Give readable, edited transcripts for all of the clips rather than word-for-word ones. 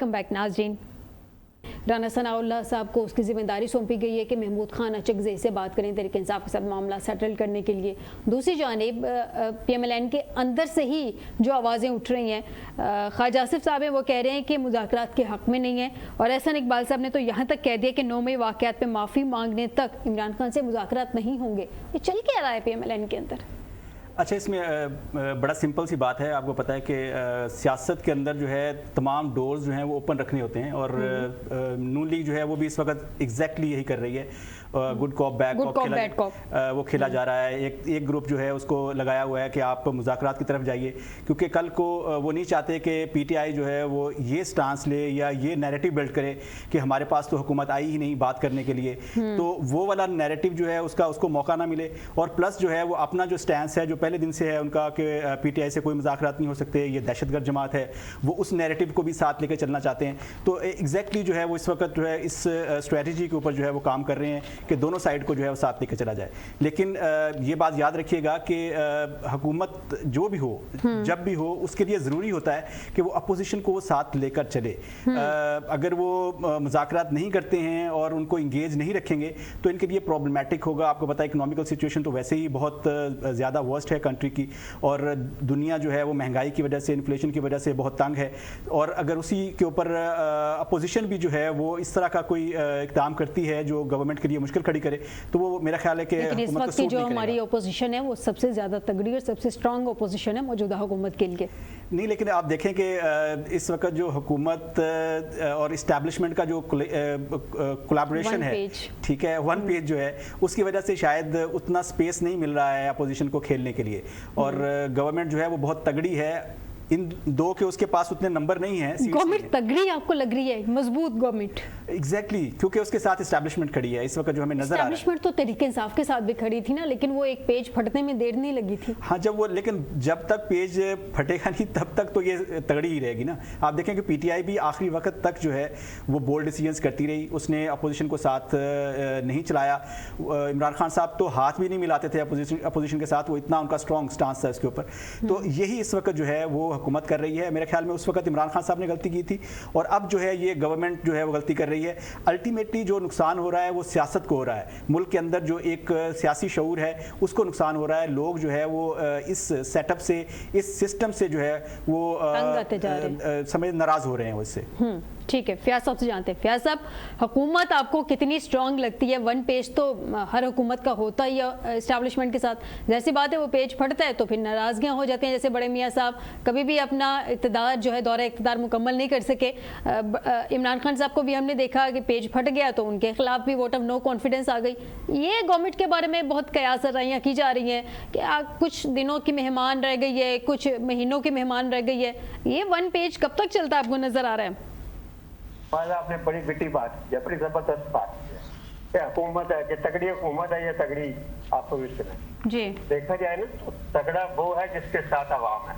Welcome back नाज़रीन। राना सनाउल्लाह साहब को उसकी ज़िम्मेदारी सौंपी गई है कि महमूद खान अचकज़ई से बात करें, तहरीक इंसाफ के साथ मामला सेटल करने के लिए। दूसरी जानिब PMLN के अंदर से ही जो आवाज़ें उठ रही हैं, ख्वाजा आसिफ साहब हैं वो कह रहे हैं कि मुज़ाकरात के हक़ में नहीं है, और एहसन इकबाल साहब ने तो यहाँ तक कह दिया कि 9 मई वाक़यात पर माफ़ी मांगने तक इमरान खान से मुज़ाकरात नहीं होंगे। ये चल क्या रहा है PMLN के अंदर? अच्छा, इसमें बड़ा सिंपल सी बात है। आपको पता है कि सियासत के अंदर जो है तमाम डोर्स जो हैं वो ओपन रखने होते हैं, और नून लीग जो है वो भी इस वक्त एग्जैक्टली यही कर रही है। गुड कॉप बैड कॉप वो खेला जा रहा है। एक ग्रुप जो है उसको लगाया हुआ है कि आप मुज़ाकरात की तरफ जाइए, क्योंकि कल को वो नहीं चाहते कि PTI जो है वो ये स्टांस ले या ये नैरेटिव बिल्ड करे कि हमारे पास तो हुकूमत आई ही नहीं बात करने के लिए, तो वो वाला नैरेटिव जो है उसको मौका ना मिले। और प्लस जो है वो अपना जो स्टैंस है जो पहले दिन से है उनका कि PTI से कोई मुज़ाकरात नहीं हो सकते, ये दहशतगर्द जमात है, वो उस नैरेटिव को भी साथ लेकर चलना चाहते हैं। तो एग्जैक्टली जो है वो इस वक्त जो है इस स्ट्रेटजी के ऊपर जो है वो काम कर रहे हैं कि दोनों साइड को जो है वो साथ लेकर चला जाए। लेकिन ये बात याद रखिएगा कि हुकूमत जो भी हो जब भी हो उसके लिए ज़रूरी होता है कि वो अपोजिशन को साथ लेकर चले। अगर वो मुज़ाकरात नहीं करते हैं और उनको इंगेज नहीं रखेंगे तो इनके लिए प्रॉब्लमेटिक होगा। आपको पता है इकोनॉमिकल सिचुएशन तो वैसे ही बहुत ज़्यादा वर्स्ट है कंट्री की, और दुनिया जो है वो महंगाई की वजह से, इन्फ्लेशन की वजह से बहुत तंग है। और अगर उसी के ऊपर अपोजिशन भी जो है वो इस तरह का कोई इक़दाम करती है जो गवर्नमेंट के लिए मुश्किल खड़ी करे, तो वो मेरा ख्याल है कि इस वक्त की जो हमारी अपोजिशन है वो सबसे ज़्यादा तगड़ी और सबसे स्ट्रॉन्ग अपोजिशन है मौजूदा हुकूमत के लिए। नहीं, लेकिन आप देखें कि इस वक्त जो हुकूमत और इस्टेब्लिशमेंट का जो कोलैबोरेशन है, ठीक है, वन पेज जो है उसकी वजह से शायद उतना स्पेस नहीं मिल रहा है अपोजिशन को खेलने के लिए, और गवर्नमेंट जो है वो बहुत तगड़ी है। इन दो के उसके पास उतने नंबर नहीं है। गवर्नमेंट तगड़ी आपको लग रही है, मजबूत गवर्नमेंट? एग्जैक्टली, क्योंकि उसके साथ एस्टैब्लिशमेंट खड़ी है इस वक्त जो हमें नजर आ रहा है। एस्टैब्लिशमेंट तो तहरीक इंसाफ के साथ भी खड़ी थी ना, लेकिन वो एक पेज फटने में देर नहीं लगी थी। हाँ, लेकिन जब तक पेज फटेगा नहीं तब तक तो ये तगड़ी ही रहेगी ना। आप देखें कि PTI भी आखिरी वक्त तक जो है वो बोल्ड डिसीजंस करती रही, उसने अपोजिशन को साथ नहीं चलाया। इमरान खान साहब तो हाथ भी नहीं मिलाते थे अपोजिशन के साथ, वो इतना उनका स्ट्रॉन्ग स्टांस था इसके ऊपर। तो यही इस वक्त जो है वो हुकूमत कर रही है। मेरे ख्याल में उस वक्त इमरान खान साहब ने गलती की थी, और अब जो है ये गवर्नमेंट जो है वो गलती कर रही है। अल्टीमेटली जो नुकसान हो रहा है वो सियासत को हो रहा है, मुल्क के अंदर जो एक सियासी शऊर है उसको नुकसान हो रहा है। लोग जो है वो इस सेटअप से, इस सिस्टम से जो है वो समझ नाराज हो रहे हैं उससे। ठीक है, फयाज साहब से जानते हैं। फयाज साहब, हुकूमत आपको कितनी स्ट्रॉन्ग लगती है? वन पेज तो हर हुकूमत का होता ही है एस्टैब्लिशमेंट के साथ, जैसी बात है वो पेज फटता है तो फिर नाराज़गियाँ हो जाती हैं। जैसे बड़े मियाँ साहब कभी भी अपना इक़्तिदार जो है दौरा इक़्तिदार मुकम्मल नहीं कर सके। इमरान खान साहब को भी हमने देखा कि पेज फट गया तो उनके खिलाफ भी वोट ऑफ नो कॉन्फिडेंस आ गई। ये गवर्नमेंट के बारे में बहुत कयास रवाइयाँ की जा रही हैं कि कुछ दिनों की मेहमान रह गई है, कुछ महीनों की मेहमान रह गई है। ये वन पेज कब तक चलता है आपको नजर आ रहा है? आपने बड़ी बिटी बात की, बड़ी जबरदस्त बात की है। हुकूमत है कि तगड़ी हुकूमत है या तगड़ी अपोजिशन है जी। देखा जाए ना तो तगड़ा वो है जिसके साथ अवाम है,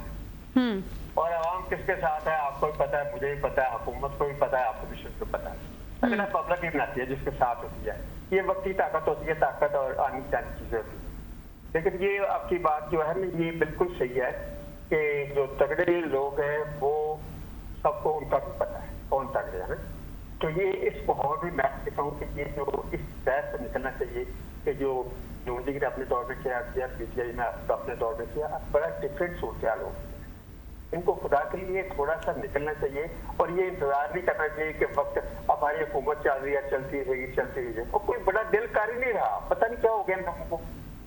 और अवाम किसके साथ है आपको भी पता है, मुझे भी पता है, हुकूमत को भी पता है, अपोजिशन को पता है। तगड़ा पब्लिक ही बनाती है जिसके साथ होती है। ये वक्ती ताकत होती है, ताकत और आनी जानी चीजें होती है। लेकिन ये आपकी बात जो है ना ये बिल्कुल सही है कि जो तगड़े लोग हैं वो सबको उनका भी पता है कौन तगड़े है। तो ये इस माहौल में मैं कहता हूँ कि ये जो इस बहस से निकलना चाहिए कि जो नून लीग ने अपने दौर में किया, PTI ने अपने दौर में किया, बड़ा डिफरेंट सोच है लोग। इनको खुदा के लिए थोड़ा सा निकलना चाहिए, और ये इंतजार नहीं करना चाहिए कि वक्त हमारी हुकूमत चल रही है, चलती रहेगी। और कोई बड़ा दिल कर ही नहीं रहा, पता नहीं क्या हो गया इन लोगों को।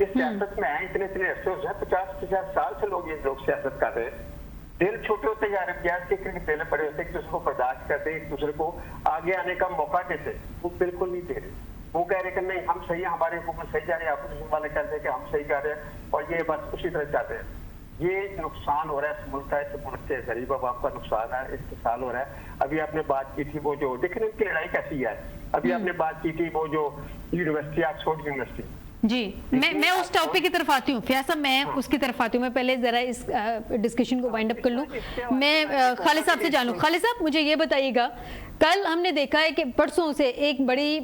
इस सियासत में आए इतने अरसे हो जाए, 50 साल से लोग ये लोग सियासत कर रहे हैं। दिल छोटे होते जा रहे, प्याज के दिल बड़े होते, एक दूसरे को बर्दाश्त करते, एक दूसरे को आगे आने का मौका देते, वो बिल्कुल नहीं दे रहे। वो कह रहे कि नहीं हम सही है, हमारी हुकूमत सही जा रही है, अपोजिशन वाले कहते हैं कि हम सही कर रहे हैं, और ये बस उसी तरह चाहते हैं। ये नुकसान हो रहा है इस मुल्क का, इस मुल्क के गरीब आवाम का नुकसान है, इस्तेसाल हो रहा है। अभी आपने बात की थी वो जो देखिए इनकी लड़ाई कैसी है। अभी आपने बात की थी वो जो यूनिवर्सिटी, ऑक्सफोर्ड यूनिवर्सिटी, جی میں اس ٹاپک کی طرف آتی ہوں فیاض صاحب، میں اس کی طرف آتی ہوں. میں پہلے ذرا اس ڈسکشن کو وائنڈ اپ کر لوں. میں خالد صاحب سے جانوں. خالد صاحب مجھے یہ بتائیے گا، کل ہم نے دیکھا ہے کہ پرسوں سے ایک بڑی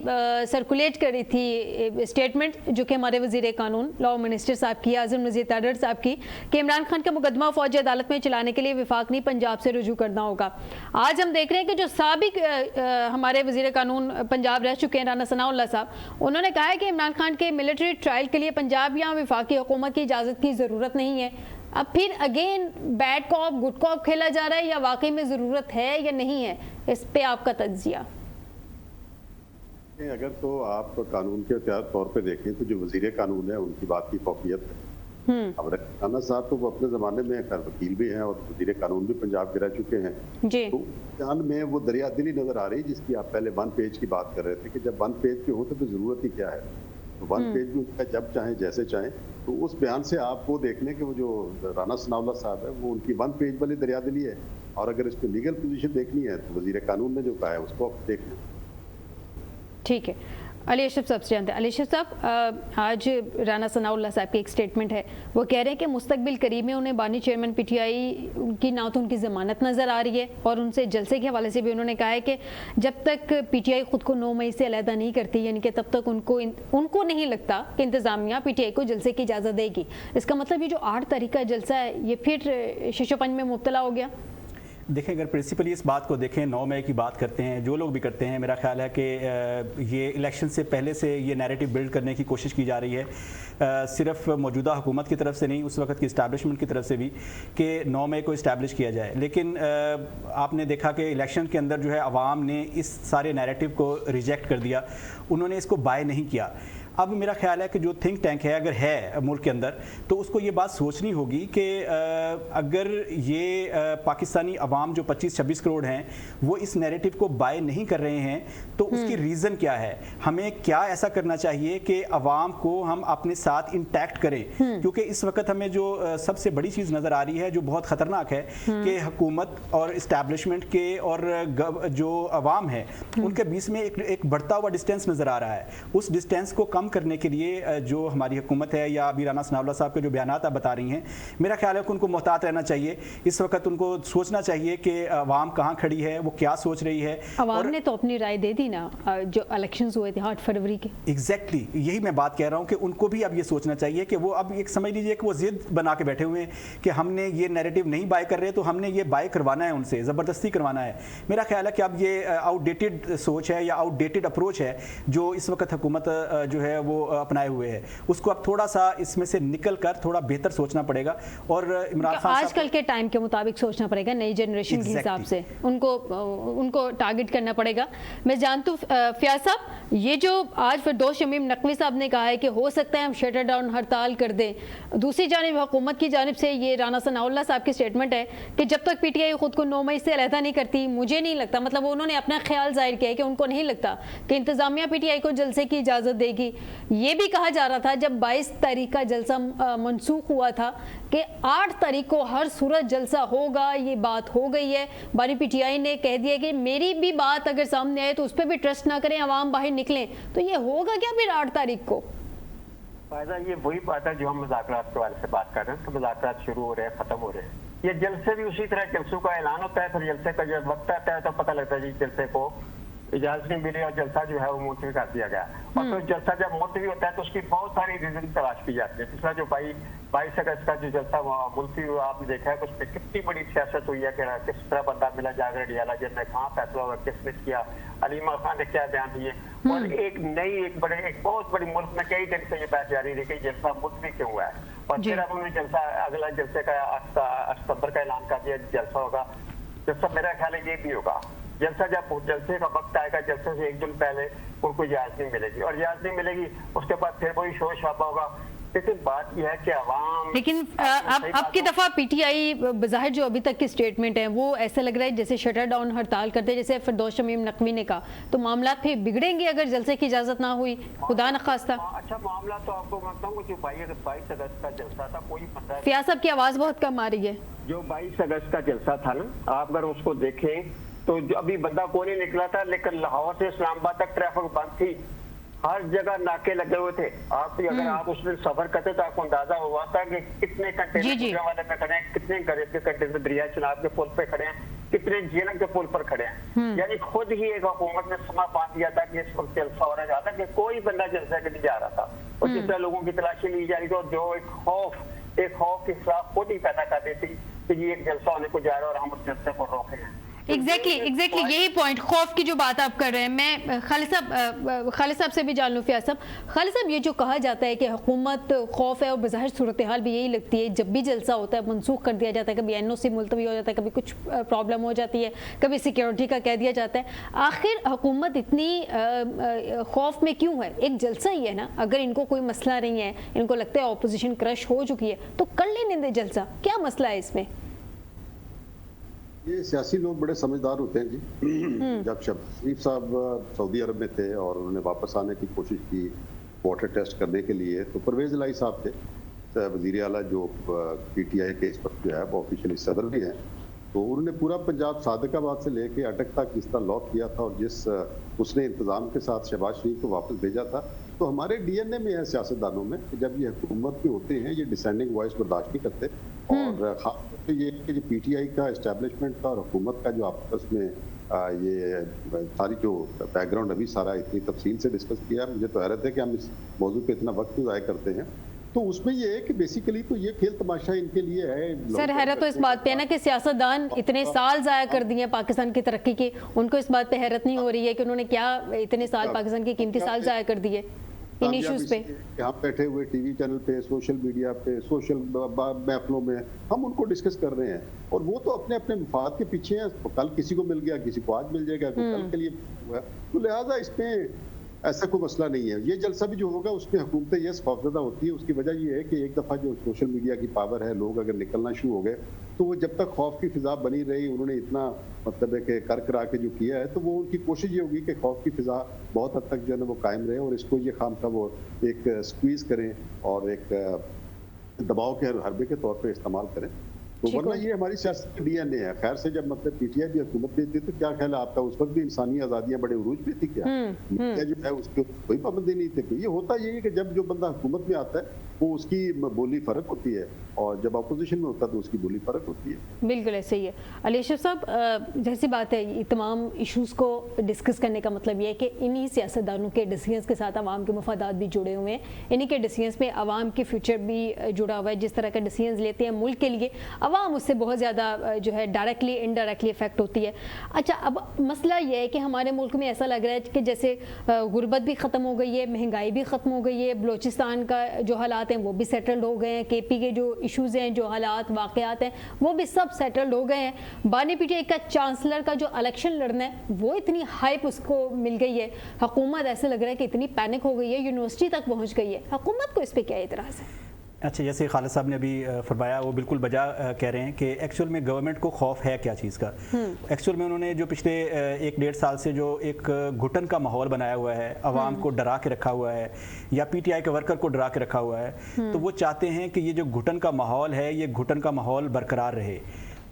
سرکولیٹ کر رہی تھی اسٹیٹمنٹ جو کہ ہمارے وزیر قانون لاء منسٹر صاحب کی، اعظم نذیر تارڑ صاحب کی، کہ عمران خان کا مقدمہ فوجی عدالت میں چلانے کے لیے وفاق نہیں پنجاب سے رجوع کرنا ہوگا. آج ہم دیکھ رہے ہیں کہ جو سابق ہمارے وزیر قانون پنجاب رہ چکے ہیں رانا ثناء اللہ صاحب، انہوں نے کہا ہے کہ عمران خان کے ملٹری ٹرائل کے لیے پنجاب یا وفاقی حکومت کی اجازت کی ضرورت نہیں ہے. اب پھر اگین بیڈ کاپ گڈ کاپ کھیلا جا رہا ہے، یا واقعی میں ضرورت ہے یا نہیں ہے؟ اس پہ آپ کا تجزیہ. اگر تو آپ قانون کے طور پہ دیکھیں تو جو وزیر قانون ہے ان کی بات کی فوقیت ہے. اب رانا صاحب تو وہ اپنے زمانے میں وکیل بھی ہیں اور وزیر قانون بھی پنجاب کے رہ چکے ہیں. جی تو بیان میں وہ دریا دلی نظر آ رہی جس کی آپ پہلے 1 پیج کی بات کر رہے تھے کہ جب 1 پیج کے ہوتے تو ضرورت ہی کیا ہے. 1 پیج میں جب چاہیں جیسے چاہیں. تو اس بیان سے آپ وہ دیکھ لیں کہ وہ جو رانا ثناء اللہ صاحب ہے وہ ان کی 1 پیج والی دریا دلی ہے. اور اگر اس پہ لیگل پوزیشن دیکھنی ہے تو وزیر قانون نے جو کہا ہے اس کو آپ دیکھ لیں. ٹھیک ہے. علی اشرف صاحب سے جانتے ہیں. علی اشرف صاحب، آج رانا ثناء اللہ صاحب کی ایک سٹیٹمنٹ ہے، وہ کہہ رہے ہیں کہ مستقبل قریب میں انہیں بانی چیئرمین پی ٹی آئی کی نہ تو ان کی ضمانت نظر آ رہی ہے، اور ان سے جلسے کے حوالے سے بھی انہوں نے کہا ہے کہ جب تک پی ٹی آئی خود کو 9 مئی سے علیحدہ نہیں کرتی، یعنی کہ تب تک ان کو نہیں لگتا کہ انتظامیہ پی ٹی آئی کو جلسے کی اجازت دے گی. اس کا مطلب یہ جو 8 تاریخ کا جلسہ ہے یہ پھر شش و پنج میں مبتلا ہو گیا. دیکھیں اگر پرنسپلی اس بات کو دیکھیں، 9 مئی کی بات کرتے ہیں جو لوگ بھی کرتے ہیں، میرا خیال ہے کہ یہ الیکشن سے پہلے سے یہ نیریٹو بلڈ کرنے کی کوشش کی جا رہی ہے، صرف موجودہ حکومت کی طرف سے نہیں، اس وقت کی اسٹیبلشمنٹ کی طرف سے بھی، کہ 9 مئی کو اسٹیبلش کیا جائے. لیکن آپ نے دیکھا کہ الیکشن کے اندر جو ہے عوام نے اس سارے نیریٹو کو ریجیکٹ کر دیا، انہوں نے اس کو بائی نہیں کیا. اب میرا خیال ہے کہ جو تھنک ٹینک ہے اگر ہے ملک کے اندر تو اس کو یہ بات سوچنی ہوگی کہ اگر یہ پاکستانی عوام جو 25-26 کروڑ ہیں وہ اس نیریٹو کو بائی نہیں کر رہے ہیں تو اس کی ریزن کیا ہے. ہمیں کیا ایسا کرنا چاہیے کہ عوام کو ہم اپنے ساتھ انٹیکٹ کریں، کیونکہ اس وقت ہمیں جو سب سے بڑی چیز نظر آ رہی ہے جو بہت خطرناک ہے کہ حکومت اور اسٹیبلشمنٹ کے اور جو عوام ہے ان کے بیچ میں ایک بڑھتا ہوا ڈسٹینس نظر آ رہا ہے. اس ڈسٹینس کو کم کرنے کے لیے جو ہماری حکومت ہے یا ابھی رانا ثناء اللہ صاحب کے جو بیانات آپ بتا رہی ہیں، میرا خیال ہے کہ ان کو محتاط رہنا چاہیے. اس وقت ان کو سوچنا چاہیے کہ عوام کہاں کھڑی ہے، وہ کیا سوچ رہی ہے. عوام نے تو اپنی رائے دے دی نا جو الیکشنز ہوئے تھے 8 فروری کے. ایگزیکٹلی یہی میں بات کہہ رہا ہوں کہ ان کو بھی اب یہ سوچنا چاہیے کہ وہ اب ایک سمجھ لیجیے کہ وہ ضد بنا کے بیٹھے ہوئے ہیں کہ ہم نے یہ نیریٹو نہیں بائی کر رہے تو ہم نے یہ بائی کروانا ہے، ان سے زبردستی کروانا ہے. میرا خیال ہے کہ اب یہ آؤٹ ڈیٹڈ سوچ ہے یا آؤٹ ڈیٹڈ اپروچ ہے جو اس وقت حکومت جو ہے وہ اپنائے ہوئے ہے. اس کو اب تھوڑا سا اس میں سے نکل کر تھوڑا بہتر سوچنا پڑے گا اور عمران خان آج کل کے ٹائم کے مطابق سوچنا پڑے گا، نئی جنریشن کے حساب سے ان کو ٹارگٹ کرنا پڑے گا. میں جانتا ہوں فیاض صاحب، یہ جو آج فردوس شمیم نقوی صاحب نے کہا ہے کہ ہو سکتا ہے ہم شٹر ڈاؤن ہڑتال کر دیں، دوسری جانب حکومت کی جانب سے یہ رانا ثناء اللہ صاحب کی سٹیٹمنٹ ہے کہ جب تک پی ٹی آئی خود کو 9 مئی سے علیحدہ نہیں کرتی، مجھے نہیں لگتا، مطلب انہوں نے اپنا خیال ظاہر کیا ہے کہ ان کو نہیں لگتا کہ انتظامیہ پی ٹی آئی کو جلسے کی اجازت دے گی. یہ بھی کہا جا رہا تھا جب 22 تاریخ کا جلسہ منسوخ ہوا تھا کہ 8 تاریخ کو ہر صورت جلسہ ہوگا. یہ بات ہو گئی ہے، بانی پی ٹی آئی نے کہہ دیا کہ میری بھی بات اگر سامنے آئے تو اس پہ بھی ٹرسٹ نہ کریں، عوام باہر نکلیں. تو یہ ہوگا کیا پھر 8 تاریخ کو؟ فائدہ یہ وہی بات ہے جو ہم مذاکرات کے حوالے سے بات کر رہے ہیں کہ مذاکرات شروع ہو رہے ہیں، ختم ہو رہے ہیں. یہ جلسے بھی اسی طرح جلسوں کا اعلان ہوتا ہے، پھر جلسے کا جب وقت آتا ہے تو پتہ لگتا ہے جی جلسے کو اجازت نہیں ملی اور جلسہ جو ہے وہ ملتوی کر دیا گیا. اور پھر جلسہ جب ملتوی ہوتا ہے تو اس کی بہت ساری ریزن تلاش کی جاتی ہے. پچھلا جو 22 اگست کا جو جلسہ ملتوی ہوا، آپ نے دیکھا ہے کہ اس پہ کتنی بڑی سیاست ہوئی ہے کہ کس طرح بندہ ملا جاگر ڈیالا جن میں کہاں فیصلہ ہوا، کس نے کیا، علیمہ خان نے کیا بیان دیے. اور ایک بہت بڑی ملک میں کئی دن سے یہ بحث جاری رہی کہ جلسہ ملتوی کیوں ہوا ہے. اور پھر اب انہوں نے جلسہ اگلا جلسے کا 8 ستمبر کا اعلان کر دیا جلسہ ہوگا. جلسہ میرا خیال ہے یہ بھی ہوگا. جلسہ جب جلسے کا وقت آئے گا جلسے سے 1 دن پہلے ان کو اجازت نہیں ملے گی اور اجازت نہیں ملے گی اس کے بعد پھر وہی شور شرابہ ہوگا. لیکن بات یہ ہے کہ عوام لیکن اب کی دفعہ پی ٹی آئی بظاہر جو ابھی تک کی سٹیٹمنٹ ہے وہ ایسا لگ رہا ہے جیسے شٹر ڈاؤن ہڑتال کرتے جیسے فردوس شمیم نقوی نے کہا. تو معاملات پھر بگڑیں گے اگر جلسے کی اجازت نہ ہوئی، خدا نخواستہ. اچھا معاملہ تو آپ کو مانتا ہوں کہ جو 22 اگست کا جلسہ تھا کوئی پتہ ہے. فیاض صاحب کی آواز بہت کم آ رہی ہے. جو 22 اگست کا جلسہ تھا نا، آپ اگر اس کو دیکھیں تو ابھی بندہ کوئی نہیں نکلا تھا لیکن لاہور سے اسلام آباد تک ٹریفک بند تھی. हर जगह नाके लगे हुए थे। आप अगर आप उसमें सफर करते तो आपको अंदाजा हुआ था कि कितने कंटेनर वाले पे खड़े हैं, कितने गरीब के कंटेनर दरिया चनाब के पुल पे खड़े हैं, कितने जीएनएम के पुल पर खड़े हैं। यानी खुद ही एक हुकूमत ने समा बांध दिया था कि इस वक्त जलसा हो रहा था कि कोई बंदा जलसा के नहीं जा रहा था, और जिस तरह लोगों की तलाशी ली जा रही थी, और जो एक खौफ की खिलाफ खुद ही पैदा कर देती कि ये एक जलसा होने को जा रहा है और हम उस जलसे को रोके हैं। एग्जैक्टली यही पॉइंट, खौफ की जो बात आप कर रहे हैं, मैं खालिद साहब से भी जान लूँ। फयाज साहब, खालिद साहब, ये जो कहा जाता है कि हुकूमत खौफ है, और बज़ाहिर सूरत हाल भी यही लगती है, जब भी जलसा होता है मनसूख कर दिया जाता है, कभी एनओसी मुलतवी हो जाता है, कभी कुछ प्रॉब्लम हो जाती है, कभी सिक्योरिटी का कह दिया जाता है। आखिर हुकूमत इतनी खौफ में क्यों है? एक जलसा ही है ना, अगर इनको कोई मसला नहीं है, इनको लगता है अपोजिशन क्रश हो चुकी है, तो कर लेने दे जलसा, क्या मसला है इसमें? ये सियासी लोग बड़े समझदार होते हैं जी। जब शहबाज शरीफ साहब सऊदी अरब में थे और उन्होंने वापस आने की कोशिश की वाटर टेस्ट करने के लिए, तो परवेज इलाही साहब थे वजीर आला, जो पीटीआई के इस वक्त जो है वो ऑफिशियली सदर भी हैं। तो उन्होंने पूरा पंजाब सादिकाबाद से लेके अटक तक जिस तरह लॉक किया था और जिस उसने इंतजाम के साथ शहबाज शरीफ को वापस भेजा था, तो हमारे डीएनए में है सियासतदानों में कि जब ये हुकूमत में होते हैं ये डिसेंडिंग वॉइस बर्दाश्त नहीं करते। और खास तो ये कि जो पीटीआई का एस्टेब्लिशमेंट का और हुकूमत का जो आपस में ये सारी जो बैकग्राउंड अभी सारा इतनी तफसील से डिस्कस किया, मुझे तो हैरत है कि हम इस मौजू पे इतना वक्त ज़ाया करते हैं। तो उसमें ये है कि बेसिकली तो ये खेल तमाशा इनके लिए है। सर, हैरत तो इस बात पे है ना कि सियासतदान इतने साल ज़ाया कर दिए पाकिस्तान की तरक्की के, उनको इस बात पे हैरत नहीं हो रही है कि उन्होंने क्या इतने साल पाकिस्तान के कीमती साल ज़ाया कर दिए इन इश्यूज पे। यहाँ बैठे हुए टीवी चैनल पे, सोशल मीडिया पे, सोशल महफिलों में हम उनको डिस्कस कर रहे हैं, और वो तो अपने अपने मफाद के पीछे हैं। कल किसी को मिल गया, किसी को आज मिल जाएगा, कल के लिए हुआ, तो लिहाजा इसमें ऐसा कोई मसला नहीं है। ये जलसा भी जो होगा उसमें हुकूमतें ये खौफजदा होती है। उसकी वजह ये है कि एक दफ़ा जो सोशल मीडिया की पावर है, लोग अगर निकलना शुरू हो गए, तो वो जब तक खौफ की फिजा बनी रही, उन्होंने इतना मतलब है कि कर करा के जो किया है, तो वो उनकी कोशिश ये होगी कि खौफ की फिजा बहुत हद तक जो है ना वो कायम रहे, और इसको ये खाम का वो एक स्क्वीज़ करें और एक दबाव के हरबे के तौर पर इस्तेमाल करें। तो वरना ये हमारी सियासत का डीएनए है। खैर से जब मतलब पीटीआई भी हुकूमत में थी, तो क्या ख्याल है आपका, उस वक्त भी इंसानी आज़ादियाँ बड़े उरूज पे थी क्या? मीडिया जो है उसकी कोई पाबंदी नहीं थी। ये होता यही है कि जब जो बंदा हुकूमत में आता है वो उसकी बोली फ़र्क होती है, और जब अपोजिशन में होता है तो उसकी बोली फ़र्क होती है। बिल्कुल ऐसे ही है। अली अशरफ साहब, जैसी बात है, ये तमाम इशूज़ को डिस्कस करने का मतलब ये है कि इन्हीं सियासतदानों के डिसीजंस के साथ आवाम के मफादात भी जुड़े हुए हैं, इन्हीं के डिसीजंस में आवाम के फ्यूचर भी जुड़ा हुआ है। जिस तरह का डिसीजंस लेते हैं मुल्क के लिए, आवाम उससे बहुत ज़्यादा जो है डायरेक्टली इनडायरेक्टली इफेक्ट होती है। अच्छा, अब मसला ये है कि हमारे मुल्क में ऐसा लग रहा है कि जैसे गुर्बत भी ख़त्म हो गई है, महंगाई भी ख़त्म हो गई है, बलोचिस्तान का जो हालात हैं वो भी सेटल्ड हो गए हैं, केपी के जो इश्यूज़ हैं, जो हालात वाक़यात हैं, वो भी सब सेटल्ड हो गए हैं। बानी पीटीआई का चांसलर का जो इलेक्शन लड़ना है, वो इतनी हाइप उसको मिल गई है। हुकूमत ऐसे लग रहा है कि इतनी पैनिक हो गई है, यूनिवर्सिटी तक पहुँच गई है। हुकूमत को इस पर क्या एतराज़ है? अच्छा, जैसे खालिद साहब ने अभी फरमाया, वो बिल्कुल बजा कह रहे हैं कि एक्चुअल में गवर्नमेंट को खौफ है क्या चीज़ का। एक्चुअल में उन्होंने जो पिछले 1-1.5 साल से जो एक घुटन का माहौल बनाया हुआ है, आवाम को डरा के रखा हुआ है, या पीटीआई के वर्कर को डरा के रखा हुआ है, तो वो चाहते हैं कि ये जो घुटन का माहौल है, ये घुटन का माहौल बरकरार रहे।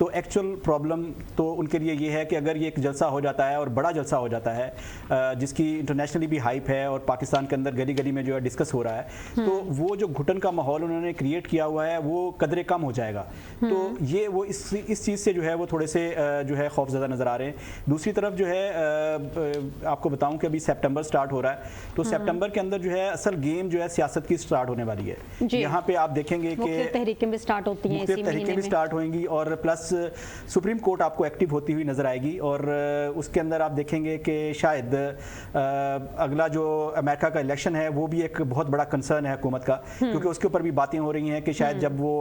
तो एक्चुअल प्रॉब्लम तो उनके लिए ये है कि अगर ये एक जलसा हो जाता है और बड़ा जलसा हो जाता है, जिसकी इंटरनेशनली भी हाइप है और पाकिस्तान के अंदर गली गली में जो है डिस्कस हो रहा है, तो वो जो घुटन का माहौल उन्होंने क्रिएट किया हुआ है वो कदरे कम हो जाएगा। तो ये वो इस चीज़ से जो है वो थोड़े से जो है खौफज़दा नज़र आ रहे हैं। दूसरी तरफ जो है आपको बताऊं कि अभी सितंबर स्टार्ट हो रहा है, तो सितंबर के अंदर जो है असल गेम जो है सियासत की स्टार्ट होने वाली है। यहाँ पे आप देखेंगे कि तहरीकें भी स्टार्ट होती हैं, तहरीकें भी स्टार्ट होंगी, और प्लस सुप्रीम कोर्ट आपको एक्टिव होती हुई नजर आएगी, और उसके अंदर आप देखेंगे कि शायद अगला जो अमेरिका का इलेक्शन है वो भी एक बहुत बड़ा कंसर्न है हुकूमत का, क्योंकि उसके ऊपर भी बातें हो रही हैं कि शायद जब वो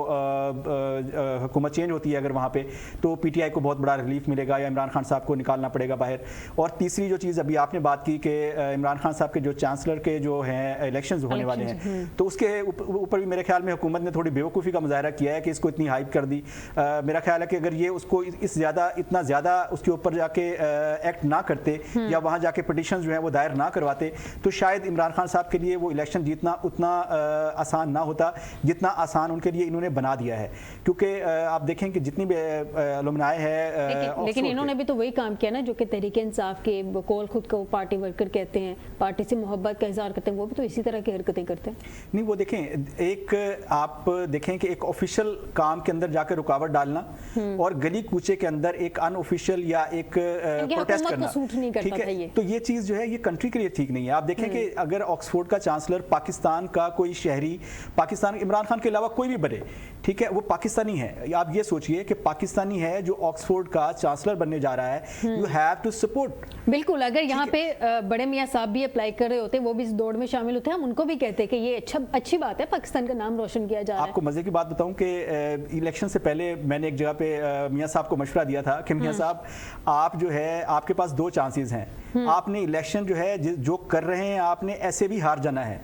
हुकूमत चेंज होती है अगर वहाँ पे, तो पीटीआई को बहुत बड़ा रिलीफ मिलेगा या इमरान खान साहब को निकालना पड़ेगा बाहर। और तीसरी जो चीज़ अभी आपने बात की कि इमरान खान साहब के जो चांसलर के जो हैं इलेक्शन होने वाले हैं, तो उसके ऊपर भी मेरे ख्याल में हुकूमत ने थोड़ी बेवकूफ़ी का मुजाहरा किया है कि इसको इतनी हाइप कर दी। मेरा ख्याल है कि اگر یہ اس کو اتنا زیادہ اس کے اوپر جا کے ایکٹ نہ کرتے یا وہاں جا کے پٹیشنز جو ہیں وہ دائر نہ کرواتے تو شاید عمران خان صاحب کے لیے وہ الیکشن جیتنا اتنا آسان نہ ہوتا جتنا آسان ان کے لیے انہوں نے بنا دیا ہے. کیونکہ آپ دیکھیں کہ جتنی بھی الومنائے ہے لیکن انہوں نے بھی تو وہی کام کیا نا جو کہ تحریک انصاف کے بقول خود کو پارٹی ورکر کہتے ہیں, پارٹی سے محبت کا اظہار کرتے ہیں, وہ بھی تو اسی طرح کی حرکتیں کرتے ہیں. نہیں وہ دیکھیں ایک آپ دیکھیں کہ ایک آفیشیل کام کے اندر جا کے رکاوٹ ڈالنا اور گلی کوچے کے اندر ایک ان آفیشیل یا ایک پروٹیسٹ کرنا, ٹھیک ہے, تو یہ چیز جو ہے یہ کنٹری کے لیے ٹھیک نہیں ہے. آپ دیکھیں کہ اگر آکسفورڈ کا چانسلر پاکستان کا کوئی شہری, پاکستان عمران خان کے علاوہ کوئی بھی بنے, ٹھیک ہے, وہ پاکستانی ہے. آپ یہ سوچئے کہ پاکستانی ہے جو آکسفورڈ کا چانسلر بننے جا رہا ہے, یو ہیو ٹو سپورٹ. بالکل, اگر یہاں پہ بڑے میاں صاحب بھی اپلائی کر رہے ہوتے, وہ بھی اس دوڑ میں شامل ہوتے ہیں, ہم ان کو بھی کہتے ہیں کہ یہ اچھی بات ہے, پاکستان کا نام روشن کیا جا رہا ہے. آپ کو مزے کی بات بتاؤں کہ الیکشن سے پہلے میں نے ایک جگہ پہ میاں صاحب کو مشورہ دیا تھا کہ میاں صاحب آپ جو ہے آپ کے پاس 2 چانسز ہیں, آپ نے الیکشن جو ہے جو کر رہے ہیں آپ نے ایسے بھی ہار جانا ہے.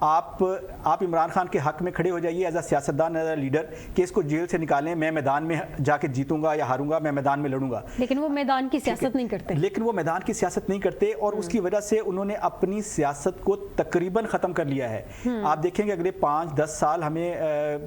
آپ عمران خان کے حق میں کھڑے ہو جائیے ایز اے سیاستدان, ایز اے لیڈر, کہ اس کو جیل سے نکالیں, میں میدان میں جا کے جیتوں گا یا ہاروں گا, میں میدان میں لڑوں گا. لیکن وہ میدان کی سیاست نہیں کرتے. لیکن وہ میدان کی سیاست نہیں کرتے اور اس کی وجہ سے انہوں نے اپنی سیاست کو تقریباً ختم کر لیا ہے. آپ دیکھیں کہ اگلے 5-10 سال ہمیں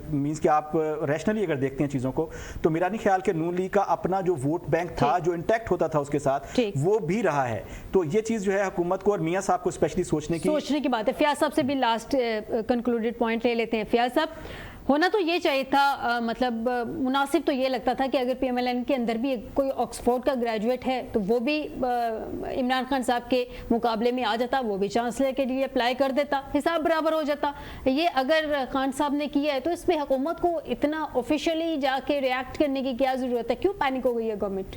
مینس کہ آپ ریشنلی اگر دیکھتے ہیں چیزوں کو تو میرا نہیں خیال کہ نون لیگ کا اپنا جو ووٹ بینک تھا جو انٹیکٹ ہوتا تھا اس کے ساتھ وہ بھی رہا ہے. تو یہ چیز جو ہے حکومت کو اور میاں صاحب کو اسپیشلی سوچنے کی بات ہے. فیاض صاحب سے بھی لاسٹ کنکلوڈڈ پوائنٹ لے لیتے ہیں. فیاض صاحب, ہونا تو یہ چاہیے تھا, مطلب مناسب تو یہ لگتا تھا کہ اگر پی ایم ایل این کے اندر بھی کوئی آکسفورڈ کا گریجویٹ ہے تو وہ بھی عمران خان صاحب کے مقابلے میں آ جاتا, وہ بھی چانسلر کے لیے اپلائی کر دیتا, حساب برابر ہو جاتا. یہ اگر خان صاحب نے کیا ہے تو اس پہ حکومت کو اتنا آفیشیلی جا کے ریئیکٹ کرنے کی کیا ضرورت ہے؟ کیوں پینک ہو گئی ہے گورنمنٹ؟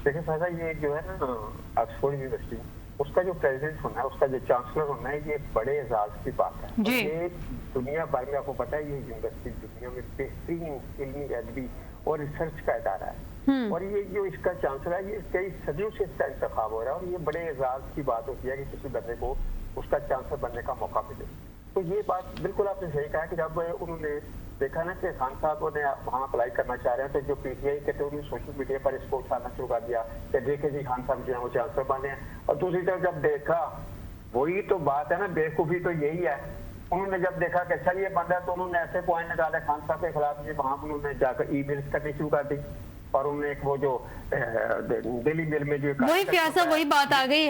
دیکھیں فیضا, یہ جو ہے نا آکسفورڈ یونیورسٹی, اس کا جو پریزیڈنٹ ہونا ہے, اس کا جو چانسلر ہونا ہے, یہ بڑے اعزاز کی بات ہے. یہ دنیا بھر میں آپ کو پتا ہے یہ یونیورسٹی دنیا میں بہترین علمی ادبی اور ریسرچ کا ادارہ ہے, اور یہ جو اس کا چانسلر ہے یہ کئی صدیوں سے اس کا انتخاب ہو رہا ہے, اور یہ بڑے اعزاز کی بات ہوتی ہے کہ کسی بندے کو اس کا چانسلر بننے کا موقع ملے. تو یہ بات بالکل آپ نے صحیح کہا کہ جب انہوں نے دیکھا نا کہ خان صاحب نے وہاں اپلائی کرنا چاہ رہے ہیں تو جو پی ٹی آئی کے تھے سوشل میڈیا پر اس کو اٹھانا شروع کر دیا کہ دیکھیں جی خان صاحب جو ہیں وہ چانسلر بنے ہیں. اور دوسری طرف جب دیکھا, وہی تو بات ہے نا, بیوقوفی تو یہی ہے, انہوں نے جب دیکھا کہ اچھا یہ بندہ, تو انہوں نے ایسے پوائنٹ نکالے خان صاحب کے خلاف, وہاں انہوں نے جا کر ای میلز کرنی شروع کر دی, اور انہوں نے ایک وہ جو ڈیلی میل میں جو وہی فیاض وہی بات آ گئی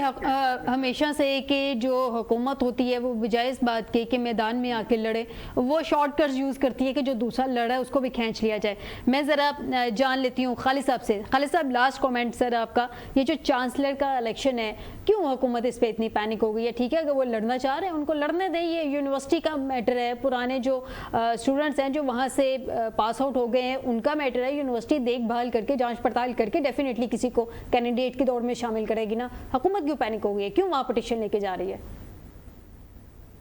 ہمیشہ سے کہ جو حکومت ہوتی ہے وہ بجائے اس بات کے کہ میدان میں آ کے لڑے, وہ شارٹ کٹس یوز کرتی ہے کہ جو دوسرا لڑا ہے اس کو بھی کھینچ لیا جائے. میں ذرا جان لیتی ہوں خالد صاحب سے. خالد صاحب, لاسٹ کامنٹ سر آپ کا, یہ جو چانسلر کا الیکشن ہے کیوں حکومت اس پہ اتنی پینک ہو گئی ہے؟ ٹھیک ہے اگر وہ لڑنا چاہ رہے ہیں ان کو لڑنے دیں, یہ یونیورسٹی کا میٹر ہے, پرانے جو اسٹوڈنٹس ہیں جو وہاں سے پاس آؤٹ ہو گئے ہیں ان کا میٹر ہے. یونیورسٹی دیکھ بھال کر کے جانچ پڑتال کر کے ڈیفینیٹلی کسی کو کینڈیڈیٹ کی دوڑ میں شامل کرے گی نا. حکومت کیوں پینک ہو گئی ہے, کیوں وہاں پٹیشن لے کے جا رہی ہے؟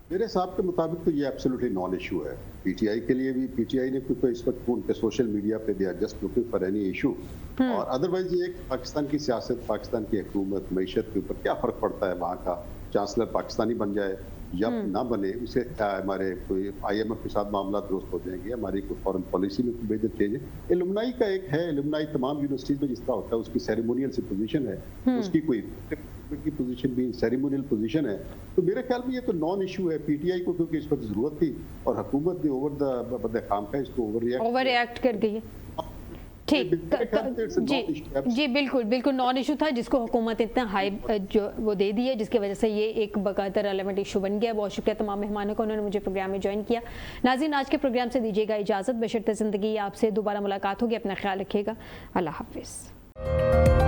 میرے صاحب کے مطابق تو یہ ایبسولوٹلی نان ایشو ہے پی ٹی آئی کے لیے بھی. پی ٹی آئی نے کیونکہ اس وقت ان کے سوشل میڈیا پہ they are just looking for any issue, اور ادروائز یہ ایک پاکستان کی سیاست, پاکستان کی حکومت, معیشت کے اوپر کیا فرق پڑتا ہے وہاں کا چانسلر پاکستانی بن جائے یا نہ بنے, اسے کیا ہمارے کوئی آئی ایم ایف کے ساتھ معاملات درست ہو جائیں گے, ہماری کوئی فارن پالیسی میں کوئی میجر چینج ہے. الومنائی کا ایک ہے, الومنائی تمام یونیورسٹیز میں جس طرح ہوتا ہے اس کی سیریمونیل سی پوزیشن ہے, اس کی کوئی کی پوزیشن بھی سیریمونیل پوزیشن ہے. تو میرے خیال میں یہ تو نان ایشو ہے. پی ٹی آئی کو کیونکہ اس وقت ضرورت تھی اور حکومت نے اوور دا بندہ کام کا اس کو اوور ریئیکٹ کر گئی ہے. ٹھیک جی بالکل بالکل نان ایشو تھا جس کو حکومت اتنا ہائپ جو وہ دے دی ہے, جس کی وجہ سے یہ ایک باقاعدہ ریلیونٹ ایشو بن گیا. بہت شکریہ تمام مہمانوں کو, انہوں نے مجھے پروگرام میں جوائن کیا. ناظرین, آج کے پروگرام سے دیجیے گا اجازت. بشرط زندگی آپ سے دوبارہ ملاقات ہوگی. اپنا خیال رکھیے گا. اللہ حافظ.